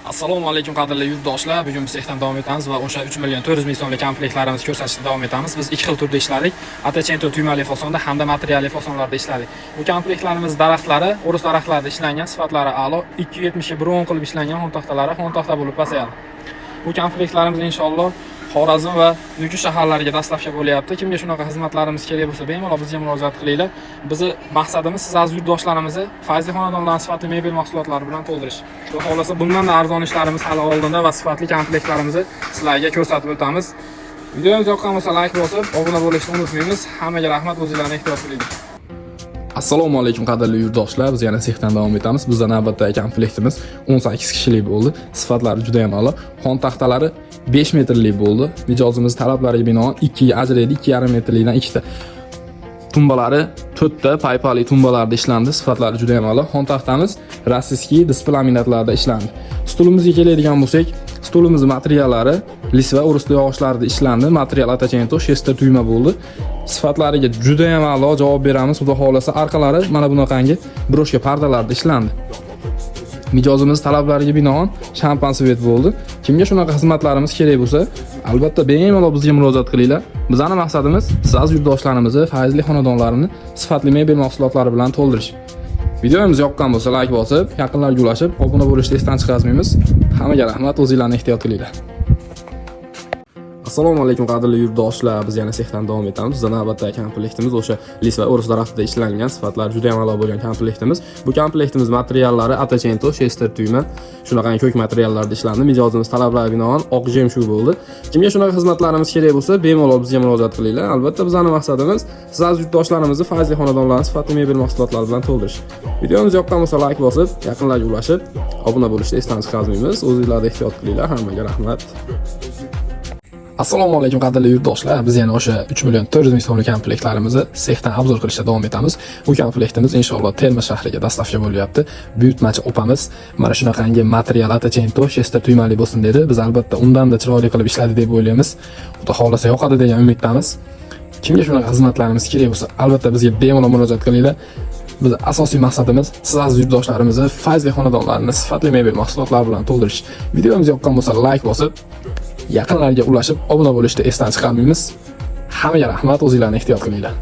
Assalomu alaykum qadrli yurtdoshlar. Bugun biz sexdan davom etamiz va o'sha 3 million 400 ming so'mlik komplektlarimizni ko'rsatishda davom etamiz. Biz ikki xil turda ishladik. Atachento tuymali fasonda hamda materialli fasonlarda ishladik. Bu komplektlarimiz daraxtlari, o'ris daraxtlarida ishlangan, sifatlari a'lo, 270 ga 1 qilib ishlangan xon taxtalari xon taxta bo'lib pasayadi. Bu komplektlarimiz inshaalloh Xorazm va Nukus shaharlariga dastlabki bo'lyapti. Kimga shunaqa xizmatlarimiz kerak bo'lsa, bemalol bizga murojaat qilinglar. Bizi maqsadimiz siz aziz yurtdoshlarimizni fayzli xonadonlar sifatli mebel mahsulotlari bilan to'ldirish. Xudo xolasa bundan arzon ishlarimiz hali oldinda va sifatli komplektlarimizni sizlarga ko'rsatib o'tamiz. Videomiz yoqqan bo'lsa like bosib, obuna bo'lishni unutmaymiz. Hammaga rahmat, o'zingizlarni ehtiyot qiling. Assalomu alaykum qadrli yurtdoshlar. Biz yana sexdan davom etamiz. Bizda navbatdagi komplektimiz 18 kishilik bo'ldi. Sifatlari juda ham a'lo. Xon taxtalari 5 metrlik bo'ldi. Mijozimiz talablariga binoan 2 ga ajraydi. 2,5 metrlikdan ikkita. Tumbalari 4 ta paypali tumbalarda ishlandi. Sifatlari juda ham a'lo. Xon taxtamiz rossiyskiy displaminatlarda ishlandi. Stulimizga keladigan bo'lsak, stulimiz materiallari lis va o'ris yog'ochlarida ishlandi. Material Atachento 6 ta tuyma bo'ldi. Sifatlariga juda ham a'lo javob beramiz. Xudo xolasa orqalari mana bunaqangi broshka pardalarda ishlandi. Mijozimiz talablariga binoan shampan svet bo'ldi. Kimga shunaqa xizmatlarimiz kerak bo'lsa, albatta bemalol bizga murojaat qilinglar. Bizning maqsadimiz siz aziz yurtdoshlarimizni fayzli xonadonlarini sifatli mebel mahsulotlari bilan to'ldirish. Videomiz yoqqan bo'lsa like bosib, yaqinlarga ulashib, obuna bo'lishni esdan chiqarmaymiz. Hammaga rahmat, o'zingizlarni ehtiyot qilinglar. Assalomu alaykum qadrli yurtdoshlar. Biz yana sexdan davom etamiz. Bizda navbatdagi komplektimiz o'sha lis va o'ris daraxtida ishlangan, sifatlari juda ham a'lo bo'lgan komplektimiz. Bu komplektimiz materiallari Atachento 6 ta tuyma, shunaqangi ko'k materiallarda ishlandi. Mijozimiz talablariga binoan oq jemshuv bo'ldi. Kimga shunaqa xizmatlarimiz kerak bo'lsa, bemalol bizga murojaat qilinglar. Albatta bizning maqsadimiz siz aziz yurtdoshlarimizni fayzli xonadonlarni sifatli mebel mahsulotlari bilan to'ldirish. Videomiz yoqqan bo'lsa like bosib, yaqinlarga ulashib, obuna bo'lishni esdan chiqarmaymiz. O'zingizlarni ehtiyot qilinglar. Hammaga rahmat. Assalomu alaykum qadrli yurtdoshlar. Biz yana o'sha 3 million 400 ming so'mlik komplektlarimizni sexdan obzor qilishda davom etamiz. Bu komplektimiz inshaalloh Termiz shahriga dastlabki bo'lyapti. Buyurtmachi opamiz mana shunaqangi material Atachento 6 ta tuymali bo'lsin dedi. Biz albatta undan da chiroyli qilib ishladi deb o'ylaymiz. Xudo xolasa yoqadi degan umiddamiz. Kimga shunaqa xizmatlarimiz kerak bo'lsa, albatta bizga bemalol murojaat qilinglar. Biz asosiy maqsadimiz siz aziz yurtdoshlarimizni fayzli xonadonlarini sifatli mebel mahsulotlar bilan to'ldirish. Videomiz yoqqan bo'lsa like bosib, yaqinlarga ulashib, obuna bo'lishni esdan chiqarmaymiz. Hammaga rahmat, o'zingizlarni ehtiyot qilinglar.